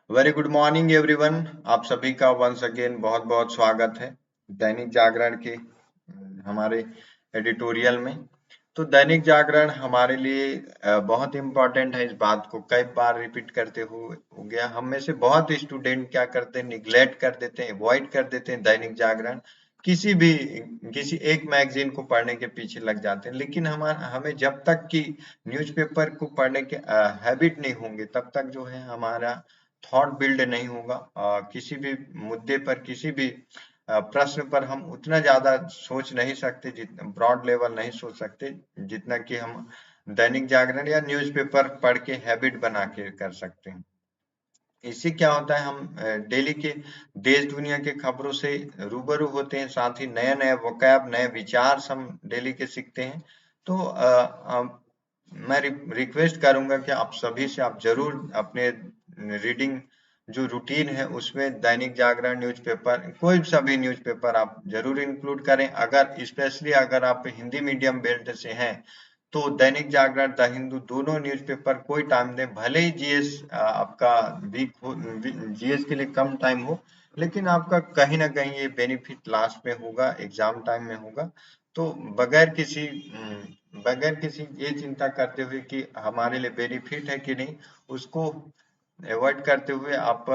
Very good morning everyone. आप सभी का वंस अगेन बहुत बहुत स्वागत है दैनिक जागरण के हमारे एडिटोरियल में। तो दैनिक जागरण हमारे लिए बहुत इम्पोर्टेंट है। इस बात को कई बार रिपीट करते हुए हो गया। हम में से बहुत स्टूडेंट क्या करते हैं, निग्लेक्ट कर देते हैं, अवॉइड कर देते हैं दैनिक जागरण। किसी एक मैगजीन को पढ़ने के पीछे लग जाते हैं। लेकिन हमें जब तक कि न्यूज़पेपर को पढ़ने के हैबिट नहीं होंगे तब तक जो है हमारा थॉट बिल्ड नहीं होगा। किसी भी मुद्दे पर, किसी भी प्रश्न पर हम उतना ज्यादा सोच नहीं सकते, जितना ब्रॉड लेवल नहीं सोच सकते जितना कि हम दैनिक जागरण या न्यूज़पेपर पढ़ के हैबिट बना के कर सकते हैं। इससे क्या होता है, हम डेली के देश दुनिया के खबरों से रूबरू होते हैं, साथ ही नए नए वोकैब, नए विचार हम डेली के सीखते हैं। तो मैं रिक्वेस्ट करूंगा कि आप सभी से आप जरूर अपने रीडिंग जो रूटीन है उसमें दैनिक जागरण न्यूज़पेपर, कोई सा भी न्यूज़पेपर आप जरूर इंक्लूड करें। अगर स्पेशली अगर आप हिंदी मीडियम बेल्ट से हैं तो दैनिक जागरण, द हिंदू, दोनों न्यूज़पेपर कोई टाइम दें। भले ही जीएस आपका वीक हो, जीएस के लिए कम टाइम हो, लेकिन आपका कहीं ना कहीं ये बेनिफिट लास्ट में होगा, एग्जाम टाइम में होगा। तो बगैर किसी ये चिंता करते हुए कि हमारे लिए बेनिफिट है कि नहीं, उसको अवॉइड करते हुए आप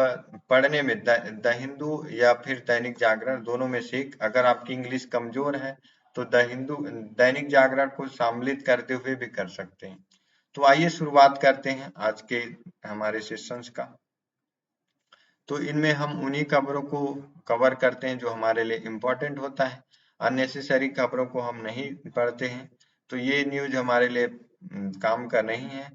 पढ़ने में द हिंदू या फिर दैनिक जागरण, दोनों में से एक। अगर आपकी इंग्लिश कमजोर है तो द हिंदू, दैनिक जागरण को सम्मिलित करते हुए भी कर सकते हैं। तो आइए शुरुआत करते हैं आज के हमारे सेशंस का। तो इनमें हम उन्हीं खबरों को कवर करते हैं जो हमारे लिए इम्पोर्टेंट होता है। अननेसेसरी खबरों को हम नहीं पढ़ते हैं। तो ये न्यूज हमारे लिए काम का नहीं है।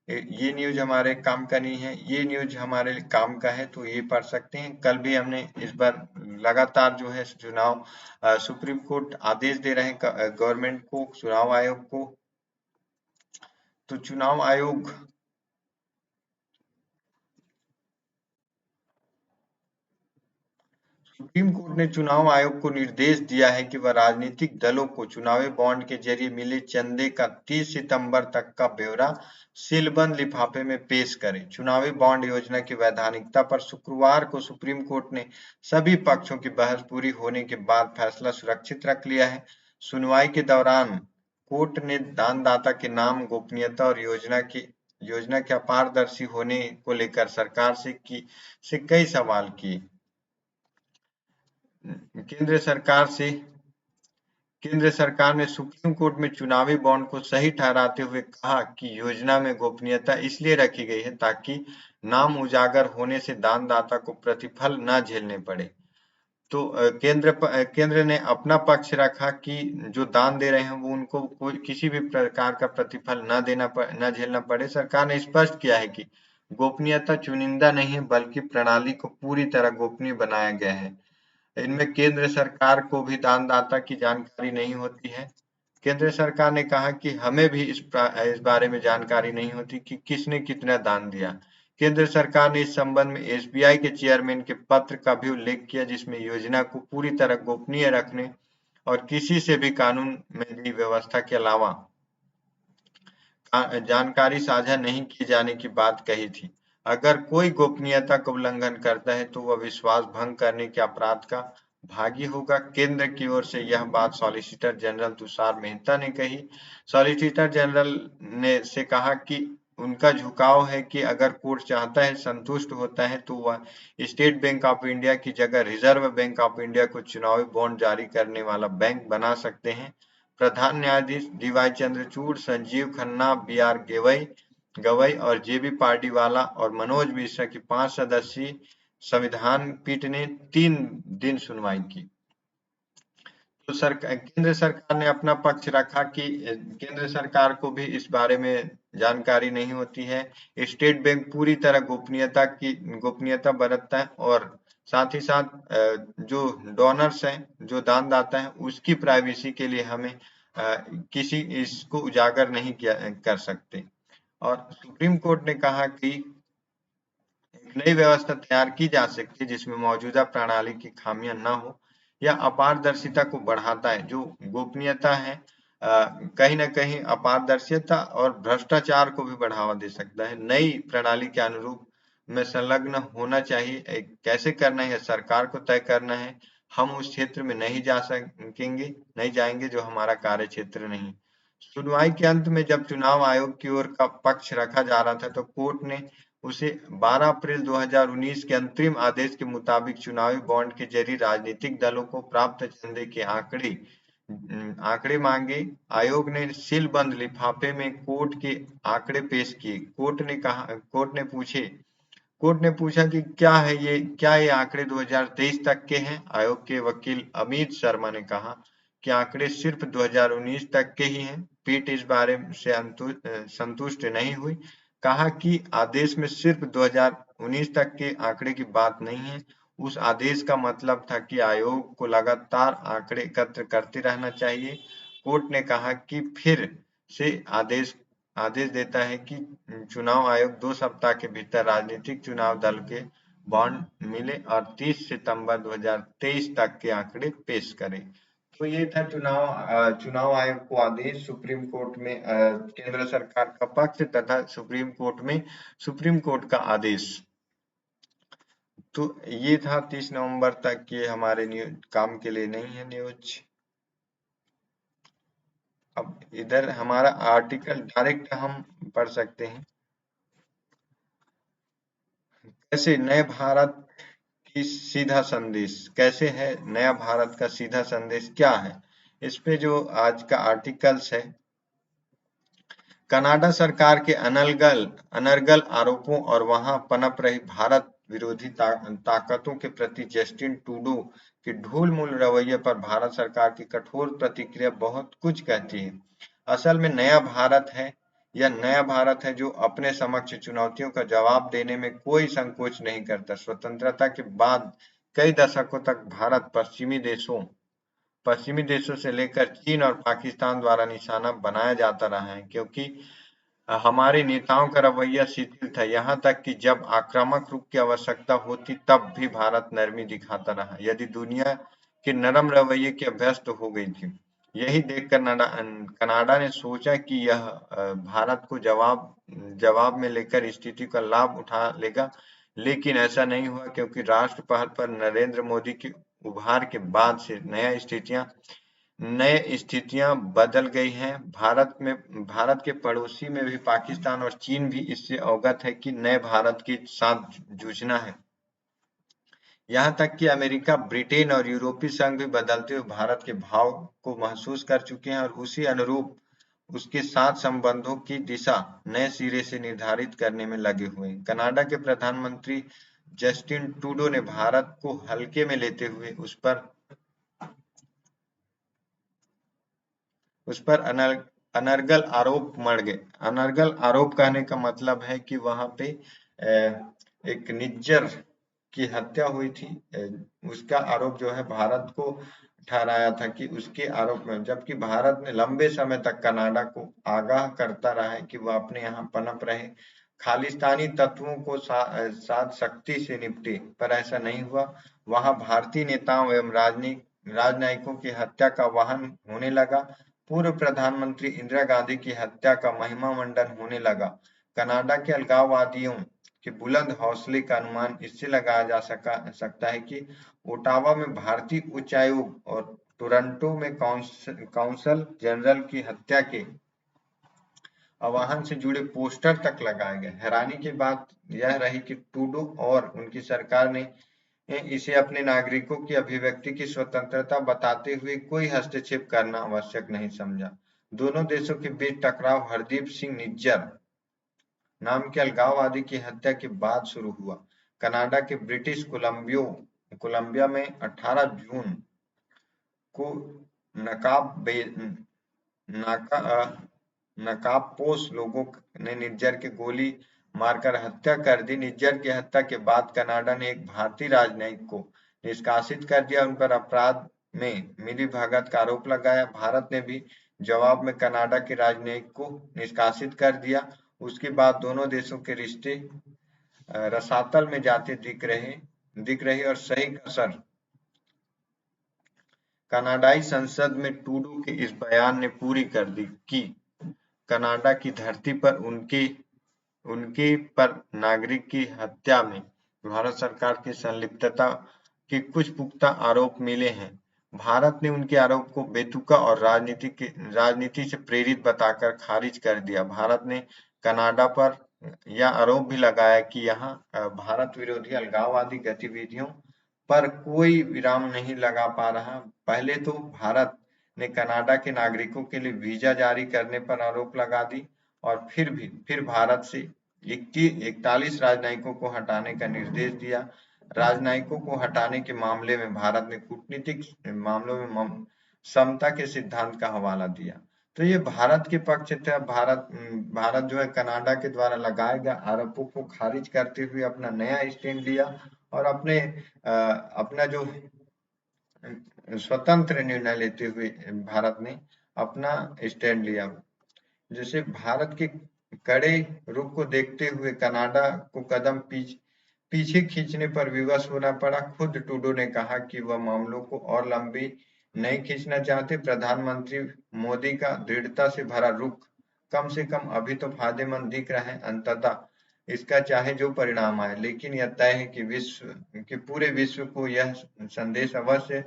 ये न्यूज हमारे काम का नहीं है, ये न्यूज हमारे लिए काम का है, तो ये पढ़ सकते हैं। कल भी हमने इस बार लगातार जो है चुनाव, सुप्रीम कोर्ट आदेश दे रहे हैं गवर्नमेंट को, चुनाव आयोग को। तो चुनाव आयोग, सुप्रीम कोर्ट ने चुनाव आयोग को निर्देश दिया है कि वह राजनीतिक दलों को चुनावी बॉन्ड के जरिए मिले चंदे का 30 सितंबर तक का ब्यौरा सीलबंद लिफाफे में पेश करे। चुनावी बॉन्ड योजना की वैधानिकता पर शुक्रवार को सुप्रीम कोर्ट ने सभी पक्षों की बहस पूरी होने के बाद फैसला सुरक्षित रख लिया है। सुनवाई के दौरान कोर्ट ने दानदाता के नाम, गोपनीयता और योजना के अपारदर्शी होने को लेकर सरकार से कई सवाल किए। केंद्र सरकार से केंद्र सरकार ने सुप्रीम कोर्ट में चुनावी बॉन्ड को सही ठहराते हुए कहा कि योजना में गोपनीयता इसलिए रखी गई है ताकि नाम उजागर होने से दानदाता को प्रतिफल न झेलने पड़े। तो केंद्र ने अपना पक्ष रखा कि जो दान दे रहे हैं वो उनको कोई किसी भी प्रकार का प्रतिफल न झेलना पड़े। सरकार ने स्पष्ट किया है कि गोपनीयता चुनिंदा नहीं है, बल्कि प्रणाली को पूरी तरह गोपनीय बनाया गया है। इनमें केंद्र सरकार को भी दानदाता की जानकारी नहीं होती है। केंद्र सरकार ने कहा कि हमें भी इस बारे में जानकारी नहीं होती कि किसने कितना दान दिया। केंद्र सरकार ने इस संबंध में एसबीआई के चेयरमैन के पत्र का भी उल्लेख किया, जिसमें योजना को पूरी तरह गोपनीय रखने और किसी से भी कानून में दी व्यवस्था के अलावा जानकारी साझा नहीं किए जाने की बात कही थी। अगर कोई गोपनीयता का उल्लंघन करता है तो वह विश्वास भंग करने के अपराध का भागी होगा। केंद्र की ओर से यह बात सॉलिसिटर जनरल तुषार मेहता ने कही। सॉलिसिटर जनरल ने से कहा कि उनका झुकाव है कि अगर कोर्ट चाहता है, संतुष्ट होता है, तो वह स्टेट बैंक ऑफ इंडिया की जगह रिजर्व बैंक ऑफ इंडिया को चुनावी बॉन्ड जारी करने वाला बैंक बना सकते हैं। प्रधान न्यायाधीश डीवाई चंद्रचूड़, संजीव खन्ना, बी.आर. गवई और जे.बी. पार्डीवाला और मनोज मिश्रा की 5 सदस्यीय संविधान पीठ ने 3 दिन सुनवाई की। तो केंद्र सरकार ने अपना पक्ष रखा कि केंद्र सरकार को भी इस बारे में जानकारी नहीं होती है। स्टेट बैंक पूरी तरह गोपनीयता बरतता है और साथ ही साथ जो डोनर्स हैं, जो दानदाता हैं, उसकी प्राइवेसी के लिए हमें किसी इसको उजागर नहीं कर सकते। और सुप्रीम कोर्ट ने कहा कि एक नई व्यवस्था तैयार की जा सकती है जिसमें मौजूदा प्रणाली की खामियां न हो या अपारदर्शिता को बढ़ाता है। जो गोपनीयता है, कहीं ना कहीं अपारदर्शिता और भ्रष्टाचार को भी बढ़ावा दे सकता है। नई प्रणाली के अनुरूप में संलग्न होना चाहिए। कैसे करना है सरकार को तय करना है। हम उस क्षेत्र में नहीं जा सकेंगे, नहीं जाएंगे जो हमारा कार्य क्षेत्र नहीं। सुनवाई के अंत में जब चुनाव आयोग की ओर का पक्ष रखा जा रहा था तो कोर्ट ने उसे 12 अप्रैल 2019 के अंतरिम आदेश के मुताबिक चुनावी बॉन्ड के जरिए राजनीतिक दलों को प्राप्त चंदे के आंकड़े मांगे। आयोग ने सीलबंद लिफाफे में कोर्ट के आंकड़े पेश किए। कोर्ट ने पूछा कि क्या ये आंकड़े 2023 तक के हैं। आयोग के वकील अमित शर्मा ने कहा कि आंकड़े सिर्फ 2019 तक के ही हैं। पीठ इस बारे से संतुष्ट नहीं हुई, कहा कि आदेश में सिर्फ 2019 तक के आंकड़े की बात नहीं है। उस आदेश का मतलब था कि आयोग को लगातार आंकड़े एकत्र करते रहना चाहिए। कोर्ट ने कहा कि फिर से आदेश देता है कि चुनाव आयोग 2 सप्ताह के भीतर राजनीतिक चुनाव दल के बॉन्ड मिले और 30 सितंबर 2023 तक के आंकड़े पेश करे। तो ये था चुनाव आयोग को आदेश। सुप्रीम कोर्ट में केंद्र सरकार का पक्ष तथा सुप्रीम कोर्ट में सुप्रीम कोर्ट का आदेश। तो ये था 30 नवंबर तक। ये हमारे काम के लिए नहीं है न्यूज। अब इधर हमारा आर्टिकल डायरेक्ट हम पढ़ सकते हैं। कैसे नए भारत की सीधा संदेश, कैसे है नया भारत का सीधा संदेश क्या है, इस पे जो आज का आर्टिकल्स है। कनाडा सरकार के अनर्गल आरोपों और वहां पनप रही भारत विरोधी ताकतों के प्रति जस्टिन ट्रूडो के ढूलमूल रवैये पर भारत सरकार की कठोर प्रतिक्रिया बहुत कुछ कहती है। असल में नया भारत है, यह नया भारत है जो अपने समक्ष चुनौतियों का जवाब देने में कोई संकोच नहीं करता। स्वतंत्रता के बाद कई दशकों तक भारत पश्चिमी देशों से लेकर चीन और पाकिस्तान द्वारा निशाना बनाया जाता रहा है, क्योंकि हमारे नेताओं का रवैया शिथिल था। यहाँ तक कि जब आक्रामक रुख की आवश्यकता होती तब भी भारत नरमी दिखाता रहा, यदि दुनिया के नरम रवैये की अभ्यस्त हो गई थी। यही देख कनाडा ने सोचा कि यह भारत को जवाब में लेकर स्थिति का लाभ उठा लेगा, लेकिन ऐसा नहीं हुआ, क्योंकि राष्ट्र पहल पर नरेंद्र मोदी के उभार के बाद से नए स्थितियां बदल गई हैं। भारत के पड़ोसी में भी पाकिस्तान और चीन भी इससे अवगत है कि नए भारत के साथ जूझना है। यहाँ तक कि अमेरिका, ब्रिटेन और यूरोपीय संघ भी बदलते हुए भारत के भाव को महसूस कर चुके हैं और उसी अनुरूप उसके साथ संबंधों की दिशा नए सिरे से निर्धारित करने में लगे हुए हैं। कनाडा के प्रधानमंत्री जस्टिन ट्रूडो ने भारत को हल्के में लेते हुए उस पर अनर्गल आरोप मढ़ गए। अनर्गल आरोप कहने का मतलब है कि वहां पे एक निज्जर की हत्या हुई थी। उसका आरोप जो है भारत को ठहराया था कि उसके आरोप में, जबकि भारत ने लंबे समय तक कनाडा को आगाह करता रहा है कि वह अपने यहाँ पनप रहे, खालिस्तानी तत्वों को साथ सख्ती से निपटे, पर ऐसा नहीं हुआ। वहां भारतीय नेताओं एवं राजनयिकों की हत्या का वाहन होने लगा। पूर्व प्रधानमंत्री इंदिरा गांधी की हत्या का महिमामंडन होने लगा। कनाडा के अलगाववादियों के बुलंद हौसले का अनुमान इससे लगाया जा सकता है कि ओटावा में भारतीय उच्चायोग और टोरंटो में काउंसल जनरल की हत्या के आह्वान से जुड़े पोस्टर तक लगाए गए। हैरानी की बात यह रही कि ट्रूडो और उनकी सरकार ने इसे अपने नागरिकों की अभिव्यक्ति की स्वतंत्रता बताते हुए कोई हस्तक्षेप करना आवश्यक नहीं समझा। दोनों देशों के बीच टकराव हरदीप सिंह निज्जर नाम के अलगाववादी की हत्या के बाद शुरू हुआ। कनाडा के ब्रिटिश कोलंबिया में 18 जून को नकाबपोश लोगों ने निज्जर की गोली मारकर हत्या कर दी। निज्जर की हत्या के बाद कनाडा ने एक भारतीय राजनयिक को निष्कासित कर दिया, उन पर अपराध में मिलीभगत का आरोप लगाया। भारत ने भी जवाब में कनाडा के राजनयिक को निष्कासित कर दिया। उसके बाद दोनों देशों के रिश्ते रसातल में जाते दिख रहे और सही कसर कनाडाई संसद में ट्रूडो के इस बयान ने पूरी कर दी कि कनाडा की धरती पर उनके पर नागरिक की हत्या में भारत सरकार की संलिप्तता के कुछ पुख्ता आरोप मिले हैं। भारत ने उनके आरोप को बेतुका और राजनीति से प्रेरित बताकर खारिज कर दिया। भारत ने कनाडा पर यह आरोप भी लगाया कि यहाँ भारत विरोधी अलगाववादी गतिविधियों पर कोई विराम नहीं लगा पा रहा। पहले तो भारत ने कनाडा के नागरिकों के लिए वीजा जारी करने पर आरोप लगा दी और फिर भारत से 41 राजनयिकों को हटाने का निर्देश दिया। राजनयिकों को हटाने के मामले में भारत ने कूटनीतिक मामलों में समता के सिद्धांत का हवाला दिया। तो ये भारत के पक्ष थे। भारत जो है कनाडा के द्वारा लगाए गए आरोपों को खारिज करते हुए अपना नया स्टैंड लिया और अपना जो स्वतंत्र निर्णय लेते हुए भारत ने अपना स्टैंड लिया। जैसे भारत के कड़े रुख को देखते हुए कनाडा को कदम पीछे खींचने पर विवश होना पड़ा। खुद ट्रूडो ने कहा कि वह मामलों को और लंबी नहीं खींचना चाहते। प्रधानमंत्री मोदी का दृढ़ता से भरा रुख कम से कम अभी तो फायदेमंद दिख रहा है। अंततः इसका चाहे जो परिणाम आए, लेकिन यह तय है कि पूरे विश्व को यह संदेश अवश्य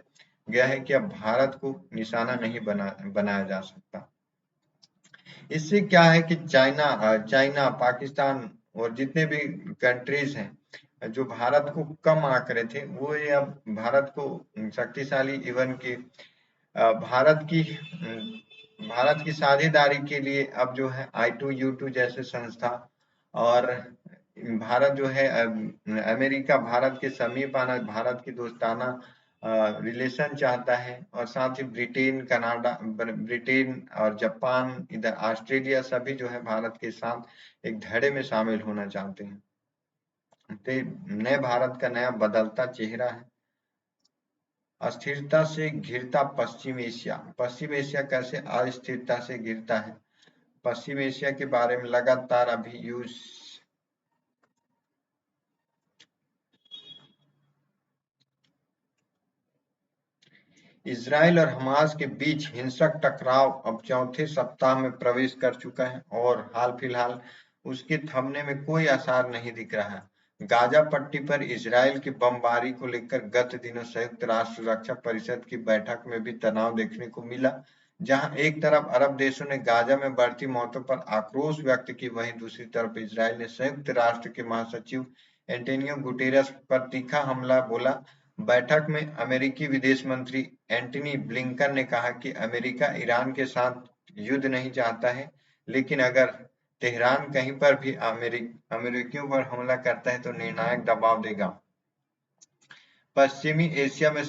गया है कि अब भारत को निशाना नहीं बनाया जा सकता। इससे क्या है कि चाइना, पाकिस्तान और जितने भी कंट्रीज हैं जो भारत को कम आंक रहे थे, वो ये अब भारत को शक्तिशाली इवन की भारत की साझेदारी के लिए अब जो है I2U2 जैसे संस्था और भारत जो है अमेरिका भारत के समीप आना, भारत की दोस्ताना रिलेशन चाहता है और साथ ही ब्रिटेन और जापान, इधर ऑस्ट्रेलिया सभी जो है भारत के साथ एक धड़े में शामिल होना चाहते हैं। तो नए भारत का नया बदलता चेहरा है। अस्थिरता से घिरता पश्चिम एशिया कैसे अस्थिरता से घिरता है? पश्चिम एशिया के बारे में लगातार अभी इजराइल और हमास के बीच हिंसक टकराव अब चौथे सप्ताह में प्रवेश कर चुका है और हाल फिलहाल उसके थमने में कोई आसार नहीं दिख रहा है। गाजा पट्टी पर इजराइल की बमबारी को लेकर गत दिनों संयुक्त राष्ट्र सुरक्षा परिषद की बैठक में भी तनाव देखने को मिला। जहां एक तरफ अरब देशों ने गाजा में बढ़ती मौतों पर आक्रोश व्यक्त की, वहीं दूसरी तरफ इजराइल ने संयुक्त राष्ट्र के महासचिव एंटोनियो गुटेरस पर तीखा हमला बोला। बैठक में अमेरिकी विदेश मंत्री एंटनी ब्लिंकन ने कहा कि अमेरिका ईरान के साथ युद्ध नहीं चाहता है, लेकिन अगर तेहरान कहीं पर भी अमेरिकियों पर हमला करता है तो निर्णायक दबाव देगा। पश्चिमी एशिया में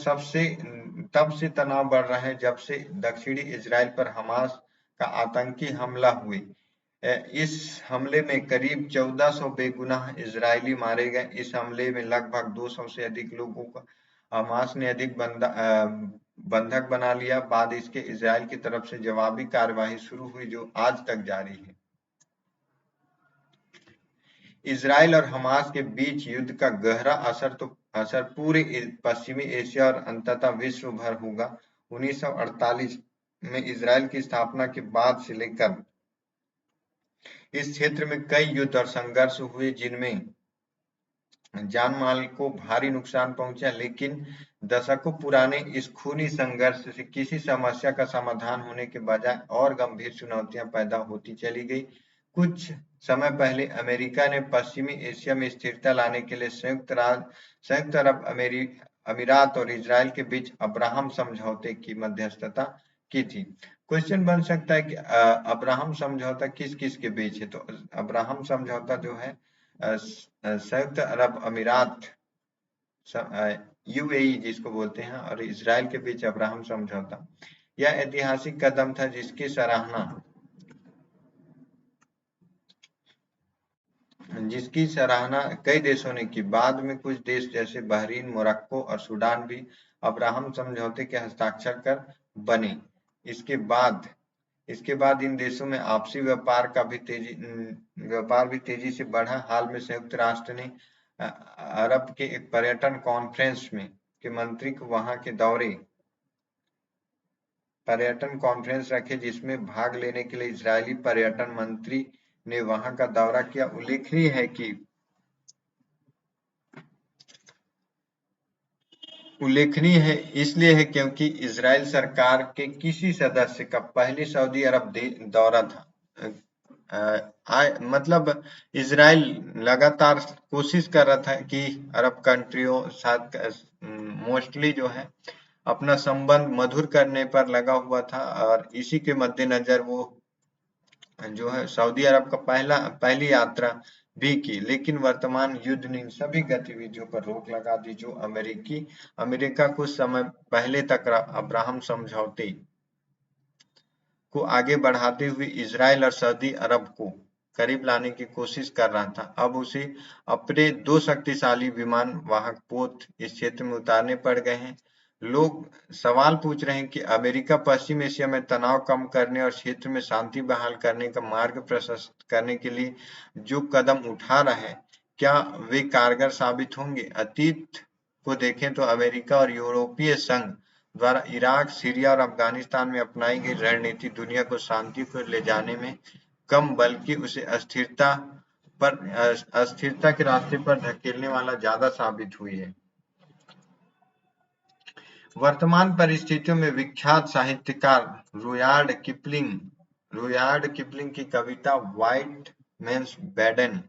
तब से तनाव बढ़ रहा है जब से दक्षिणी इजराइल पर हमास का आतंकी हमला हुई। इस हमले में करीब 1400 बेगुनाह इजरायली मारे गए। इस हमले में लगभग 200 से अधिक लोगों को हमास ने बंधक बना लिया। बाद इसके इजराइल की तरफ से जवाबी कार्यवाही शुरू हुई जो आज तक जारी है। इजराइल और हमास के बीच युद्ध का गहरा असर पूरे पश्चिमी एशिया और अंततः विश्व भर होगा। 1948 में इजराइल की स्थापना के बाद से लेकर इस क्षेत्र में कई युद्ध और संघर्ष हुए जिनमें जान माल को भारी नुकसान पहुंचा, लेकिन दशकों पुराने इस खूनी संघर्ष से किसी समस्या का समाधान होने के बजाय और गंभीर चुनौतियां पैदा होती चली गई। कुछ समय पहले अमेरिका ने पश्चिमी एशिया में स्थिरता लाने के लिए संयुक्त अरब अमीरात और इजराइल के बीच अब्राहम समझौते की मध्यस्थता की थी। क्वेश्चन बन सकता है कि अब्राहम समझौता किस किस के बीच है? तो अब्राहम समझौता जो है संयुक्त अरब अमीरात यूएई जिसको बोलते हैं और इजराइल के बीच अब्राहम समझौता, यह ऐतिहासिक कदम था जिसकी सराहना कई देशों ने की। बाद में कुछ देश जैसे बहरीन, मोरक्को और सूडान भी अब्राहम समझौते के हस्ताक्षर कर बने। इसके बाद इन देशों में आपसी व्यापार भी तेजी से बढ़ा। हाल में संयुक्त राष्ट्र ने अरब के एक पर्यटन कॉन्फ्रेंस में के मंत्री को वहां के दौरे पर्यटन कॉन्फ्रेंस रखे जिसमें भाग लेने के लिए इजरायली पर्यटन मंत्री ने वहां का दौरा किया। उल्लेखनीय है इसलिए है क्योंकि इजराइल सरकार के किसी सदस्य का पहली सऊदी अरब दौरा था। मतलब इजराइल लगातार कोशिश कर रहा था कि अरब कंट्रियों साथ मोस्टली जो है अपना संबंध मधुर करने पर लगा हुआ था, और इसी के मद्देनजर वो जो है सऊदी अरब का पहली यात्रा भी की। लेकिन वर्तमान युद्ध ने इन सभी गतिविधियों पर रोक लगा दी जो अमेरिका कुछ समय पहले तक अब्राहम समझौते को आगे बढ़ाते हुए इजराइल और सऊदी अरब को करीब लाने की कोशिश कर रहा था। अब उसे अपने 2 शक्तिशाली विमान वाहक पोत इस क्षेत्र में उतारने पड़ गए हैं। लोग सवाल पूछ रहे हैं कि अमेरिका पश्चिम एशिया में तनाव कम करने और क्षेत्र में शांति बहाल करने का मार्ग प्रशस्त करने के लिए जो कदम उठा रहा है, क्या वे कारगर साबित होंगे? अतीत को देखें तो अमेरिका और यूरोपीय संघ द्वारा इराक, सीरिया और अफगानिस्तान में अपनाई गई रणनीति दुनिया को शांति पर ले जाने में कम बल्कि उसे अस्थिरता के रास्ते पर धकेलने वाला ज्यादा साबित हुई है। वर्तमान परिस्थितियों में विख्यात साहित्यकार रुयार्ड किपलिंग की कविता व्हाइट मैन्स बैडन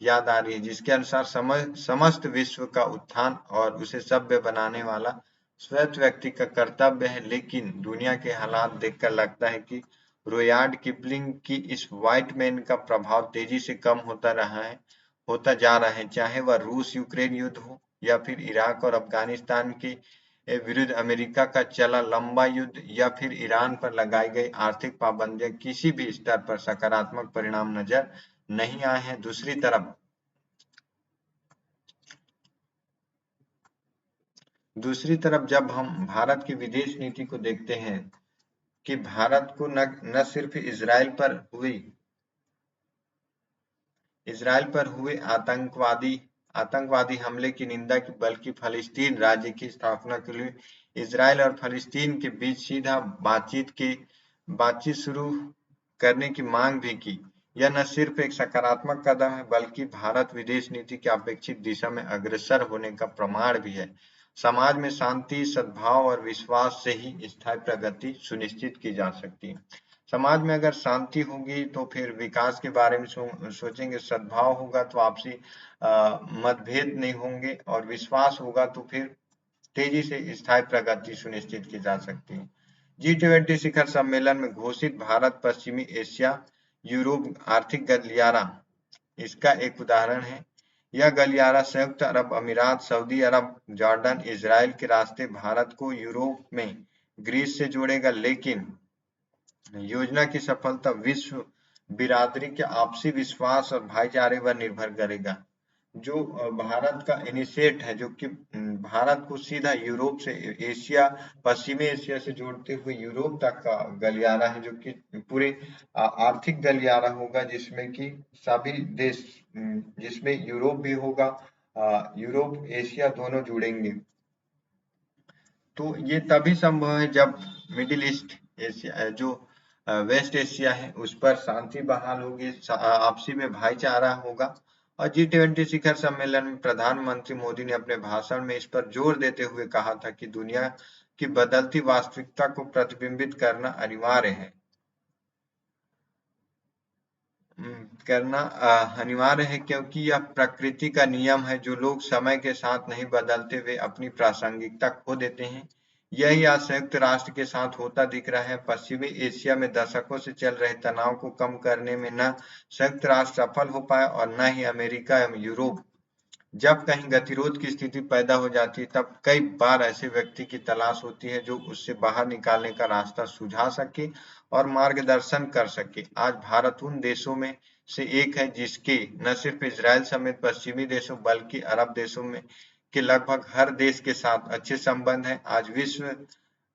याद आ रही है, जिसके अनुसार समस्त विश्व का उत्थान और उसे सभ्य बनाने वाला श्वेत व्यक्ति का कर्तव्य है। लेकिन दुनिया के हालात देखकर लगता है कि रुयार्ड किपलिंग की इस व्हाइट मैन का प्रभाव तेजी से कम होता जा रहा है, चाहे वह रूस यूक्रेन युद्ध हो या फिर इराक और अफगानिस्तान के विरुद्ध अमेरिका का चला लंबा युद्ध या फिर ईरान पर लगाई गई आर्थिक पाबंदियां। किसी भी स्तर पर सकारात्मक परिणाम नजर नहीं आए हैं। दूसरी तरफ जब हम भारत की विदेश नीति को देखते हैं कि भारत को न सिर्फ इजराइल पर हुए आतंकवादी हमले की निंदा की, बल्कि फलस्तीन राज्य की स्थापना के लिए इजराइल और फलस्तीन के बीच सीधा बातचीत शुरू करने की मांग भी की। यह न सिर्फ एक सकारात्मक कदम है बल्कि भारत विदेश नीति की अपेक्षित दिशा में अग्रसर होने का प्रमाण भी है। समाज में शांति, सद्भाव और विश्वास से ही स्थायी प्रगति सुनिश्चित की जा सकती है। समाज में अगर शांति होगी तो फिर विकास के बारे में सोचेंगे, सद्भाव होगा तो आपसी मतभेद नहीं होंगे, और विश्वास होगा तो फिर तेजी से स्थायी प्रगति सुनिश्चित की जा सकती है। G20 शिखर सम्मेलन में घोषित भारत पश्चिमी एशिया यूरोप आर्थिक गलियारा इसका एक उदाहरण है। यह गलियारा संयुक्त अरब अमीरात, सऊदी अरब, जॉर्डन, इजराइल के रास्ते भारत को यूरोप में ग्रीस से जोड़ेगा। लेकिन योजना की सफलता विश्व बिरादरी के आपसी विश्वास और भाईचारे पर निर्भर करेगा। जो भारत का इनिशिएट है, जो कि भारत को सीधा यूरोप से पश्चिमी एशिया से जोड़ते हुए यूरोप तक का गलियारा है, जो कि पूरे आर्थिक गलियारा होगा, जिसमें कि सभी देश, जिसमें यूरोप भी होगा, यूरोप एशिया दोनों जुड़ेंगे। तो ये तभी संभव है जब मिडिल ईस्ट एशिया, जो वेस्ट एशिया है, उस पर शांति बहाल होगी, आपसी में भाईचारा होगा। और G20 शिखर सम्मेलन में प्रधानमंत्री मोदी ने अपने भाषण में इस पर जोर देते हुए कहा था कि दुनिया की बदलती वास्तविकता को प्रतिबिंबित करना अनिवार्य है क्योंकि यह प्रकृति का नियम है। जो लोग समय के साथ नहीं बदलते वे अपनी प्रासंगिकता खो देते हैं। यही आज संयुक्त राष्ट्र के साथ होता दिख रहा है। पश्चिमी एशिया में दशकों से चल रहे तनाव को कम करने में न संयुक्त राष्ट्र सफल हो पाया और न ही अमेरिका एवं यूरोप। जब कहीं गतिरोध की स्थिति पैदा हो जाती है तब कई बार ऐसे व्यक्ति की तलाश होती है जो उससे बाहर निकालने का रास्ता सुझा सके और मार्गदर्शन कर सके। आज भारत उन देशों में से एक है जिसके न सिर्फ इजराइल समेत पश्चिमी देशों बल्कि अरब देशों में के लगभग हर देश के साथ अच्छे संबंध हैं। आज विश्व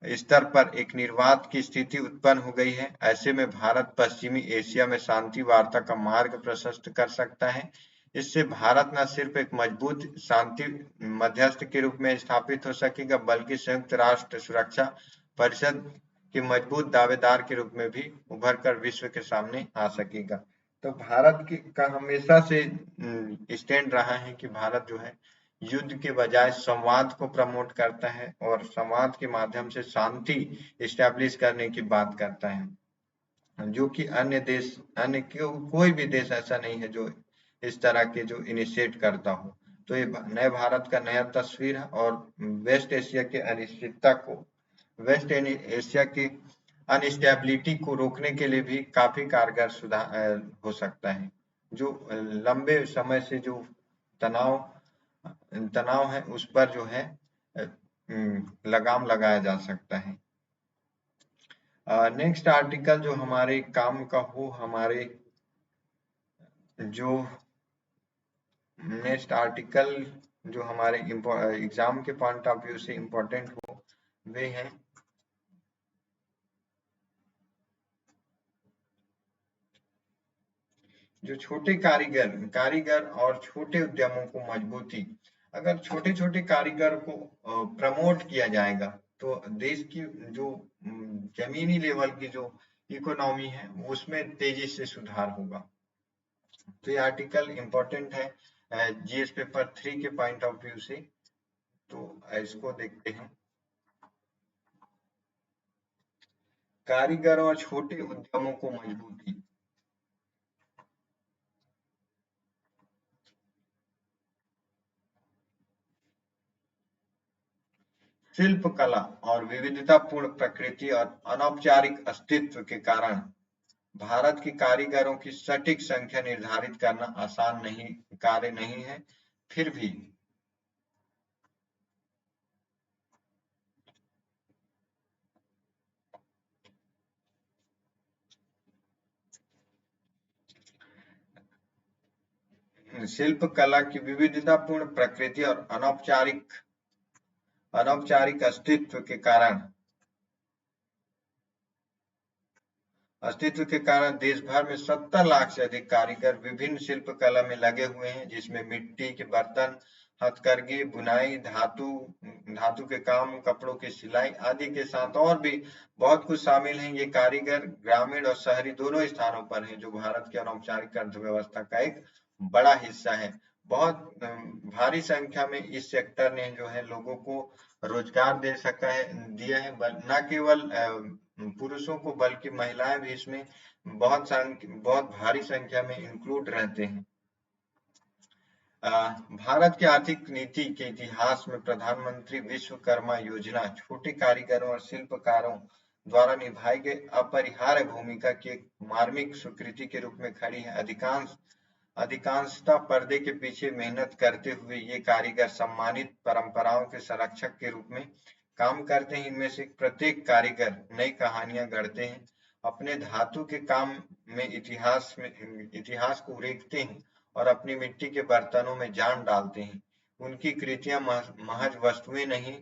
स्तर पर एक निर्वात की स्थिति उत्पन्न हो गई है। ऐसे में भारत पश्चिमी एशिया में शांति वार्ता का मार्ग प्रशस्त कर सकता है। इससे भारत न सिर्फ एक मजबूत शांति मध्यस्थ के रूप में स्थापित हो सकेगा बल्कि संयुक्त राष्ट्र सुरक्षा परिषद कि मजबूत दावेदार के रूप में भी उभर कर विश्व के सामने आ सकेगा। तो भारत का हमेशा से स्टैंड रहा है कि भारत जो है युद्ध के बजाय संवाद को प्रमोट करता है और संवाद के माध्यम से शांति इस्टेब्लिश करने की बात करता है, जो कि अन्य देश, अन्य कोई भी देश ऐसा नहीं है जो इस तरह के जो इनिशिएट करता हो। तो ये नए भारत का नया तस्वीर है और वेस्ट एशिया के अनिश्चितता को, वेस्ट एशिया की अनस्टेबिलिटी को रोकने के लिए भी काफी कारगर सुधार हो सकता है। जो लंबे समय से जो तनाव तनाव है उस पर जो है लगाम लगाया जा सकता है। नेक्स्ट आर्टिकल जो हमारे काम का हो, हमारे जो नेक्स्ट आर्टिकल जो हमारे एग्जाम के पॉइंट ऑफ व्यू से इम्पोर्टेंट हो, वे हैं जो छोटे कारीगर और छोटे उद्यमों को मजबूती। अगर छोटे छोटे कारीगर को प्रमोट किया जाएगा तो देश की जो जमीनी लेवल की जो इकोनॉमी है उसमें तेजी से सुधार होगा। तो ये आर्टिकल इम्पोर्टेंट है जीएस पेपर 3 के पॉइंट ऑफ व्यू से। तो इसको देखते हैं। कारीगर और छोटे उद्यमों को मजबूती। शिल्प कला और विविधतापूर्ण प्रकृति और अनौपचारिक अस्तित्व के कारण भारत के कारीगरों की सटीक संख्या निर्धारित करना आसान नहीं कार्य नहीं है। फिर भी शिल्प कला की विविधतापूर्ण प्रकृति और अनौपचारिक अस्तित्व के कारण देश भर में 70 लाख से अधिक कारीगर विभिन्न शिल्प कला में लगे हुए हैं, जिसमें मिट्टी के बर्तन, हथकरघी, बुनाई, धातु के काम, कपड़ों की सिलाई आदि के साथ और भी बहुत कुछ शामिल हैं। ये कारीगर ग्रामीण और शहरी दोनों स्थानों पर हैं, जो भारत की अनौपचारिक अर्थव्यवस्था का एक बड़ा हिस्सा है। बहुत भारी संख्या में इस सेक्टर ने जो है लोगों को रोजगार दिया है, न केवल पुरुषों को बल्कि महिलाएं भी इसमें बहुत भारी संख्या में इंक्लूड रहते हैं। भारत की आर्थिक नीति के इतिहास में प्रधानमंत्री विश्वकर्मा योजना छोटे कारीगरों और शिल्पकारों द्वारा निभाई गई अपरिहार्य भूमिका की एक मार्मिक स्वीकृति के रूप में खड़ी है। अधिकांशतः पर्दे के पीछे मेहनत करते हुए ये कारीगर सम्मानित परंपराओं के संरक्षक के रूप में काम करते हैं। इनमें से प्रत्येक कारीगर नई कहानियां गढ़ते हैं, अपने धातु के काम में इतिहास को उरेखते हैं और अपनी मिट्टी के बर्तनों में जान डालते हैं। उनकी कृतियां महज वस्तुएं नहीं,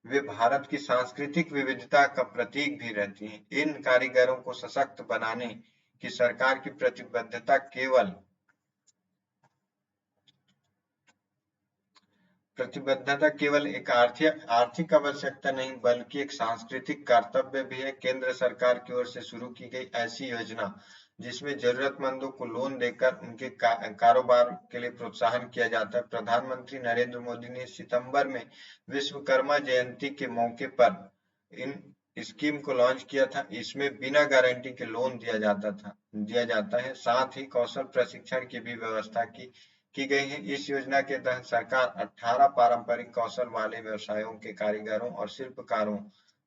वे भारत की सांस्कृतिक विविधता का प्रतीक भी रहती हैं। इन कारीगरों को सशक्त बनाने की सरकार की प्रतिबद्धता केवल एक आर्थिक आवश्यकता नहीं बल्कि एक सांस्कृतिक कर्तव्य भी है। केंद्र सरकार की ओर से शुरू की गई ऐसी योजना जिसमें जरूरतमंदों को लोन देकर उनके कारोबार के लिए प्रोत्साहन किया जाता है। प्रधानमंत्री नरेंद्र मोदी ने सितंबर में विश्वकर्मा जयंती के मौके पर इन स्कीम को लॉन्च किया था। इसमें बिना गारंटी के लोन दिया जाता है, साथ ही कौशल प्रशिक्षण की भी व्यवस्था की गई है। इस योजना के तहत सरकार 18 पारंपरिक कौशल वाले व्यवसायों के कारीगरों और शिल्पकारों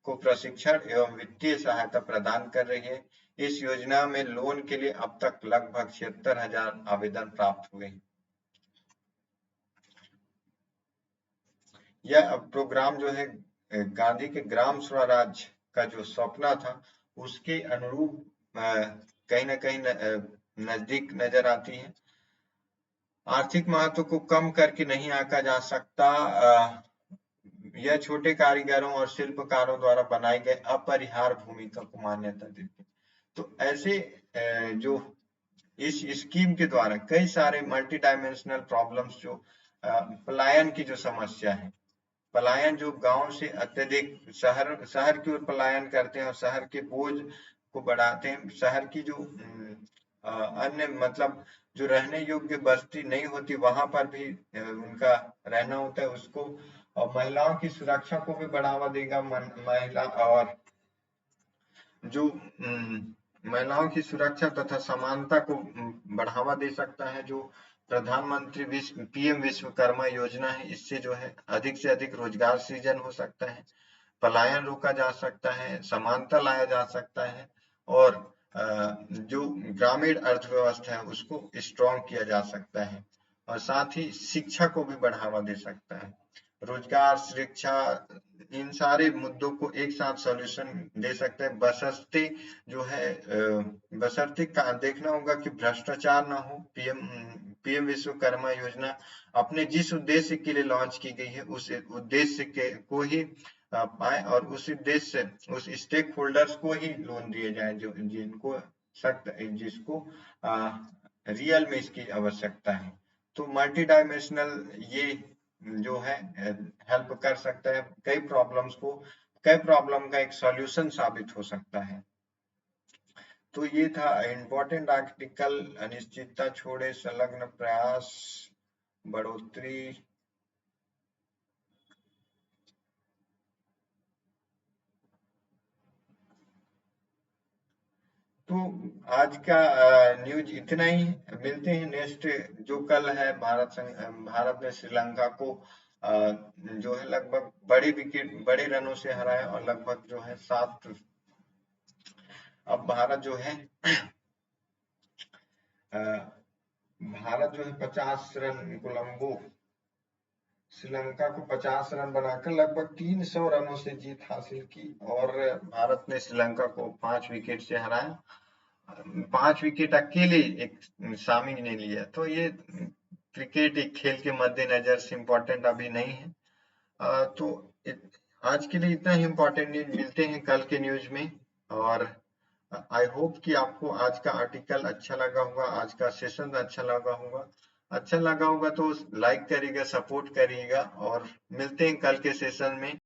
को प्रशिक्षण एवं वित्तीय सहायता प्रदान कर रही है। इस योजना में लोन के लिए अब तक लगभग 76,000 आवेदन प्राप्त हुए हैं। यह प्रोग्राम जो है गांधी के ग्राम स्वराज का जो सपना था उसके अनुरूप कहीं ना कहीं नजदीक नजर आती है। आर्थिक महत्व को कम करके नहीं आंका जा सकता। यह छोटे कारीगरों और शिल्पकारों द्वारा बनाई गई अपरिहार्य भूमिका को मान्यता देती है। तो ऐसे जो इस स्कीम के द्वारा कई सारे मल्टी डायमेंशनल प्रॉब्लम्स जो पलायन की जो समस्या है पलायन जो गांव से अत्यधिक शहर की ओर पलायन करते हैं और शहर के बोझ को बढ़ाते हैं। शहर की जो अन्य मतलब जो रहने योग्य बस्ती नहीं होती वहां पर भी उनका रहना होता है उसको। और महिलाओं की सुरक्षा को भी बढ़ावा देगा महिला, और जो महिलाओं की सुरक्षा तथा समानता को बढ़ावा दे सकता है। जो प्रधानमंत्री पीएम विश्वकर्मा योजना है, इससे जो है अधिक से अधिक रोजगार सृजन हो सकता है, पलायन रोका जा सकता है, समानता लाया जा सकता है, और जो ग्रामीण अर्थव्यवस्था है उसको स्ट्रॉन्ग किया जा सकता है, और साथ ही शिक्षा को भी बढ़ावा दे सकता है। रोजगार, शिक्षा, इन सारे मुद्दों को एक साथ सॉल्यूशन दे सकते हैं, बशर्ते जो है बशर्ते का देखना होगा कि भ्रष्टाचार ना हो। पीएम विश्वकर्मा योजना अपने जिस उद्देश्य के लिए लॉन्च की गई है उस उद्देश्य के को ही पाए, और उस उद्देश्य से उस स्टेक होल्डर्स को ही लोन दिए जाए जो जिनको सख्त जिसको रियल में इसकी आवश्यकता है। तो मल्टी डायमेंशनल ये जो है हेल्प कर सकता है, कई प्रॉब्लम का एक सॉल्यूशन साबित हो सकता है। तो ये था इम्पोर्टेंट आर्टिकल, अनिश्चितता छोड़े संलग्न प्रयास बढ़ोतरी। तो आज का न्यूज इतना ही। मिलते हैं नेक्स्ट, जो कल है भारत ने श्रीलंका को जो है लगभग बड़े रनों से हराया, और लगभग जो है 7। अब भारत जो है भारत जो है 50 रन कोलंबो श्रीलंका को 50 रन बनाकर लगभग 300 रनों से जीत हासिल की, और भारत ने श्रीलंका को 5 विकेट से हराया। 5 विकेट अकेले एक सामी ने लिया। तो ये क्रिकेट एक खेल के मद्देनजर से इम्पोर्टेंट अभी नहीं है। तो आज के लिए इतना ही इम्पोर्टेंट न्यूज। मिलते हैं कल के न्यूज में, और आई होप कि आपको आज का आर्टिकल अच्छा लगा होगा, आज का सेशन अच्छा लगा होगा। अच्छा लगा होगा तो लाइक करिएगा, सपोर्ट करिएगा, और मिलते हैं कल के सेशन में।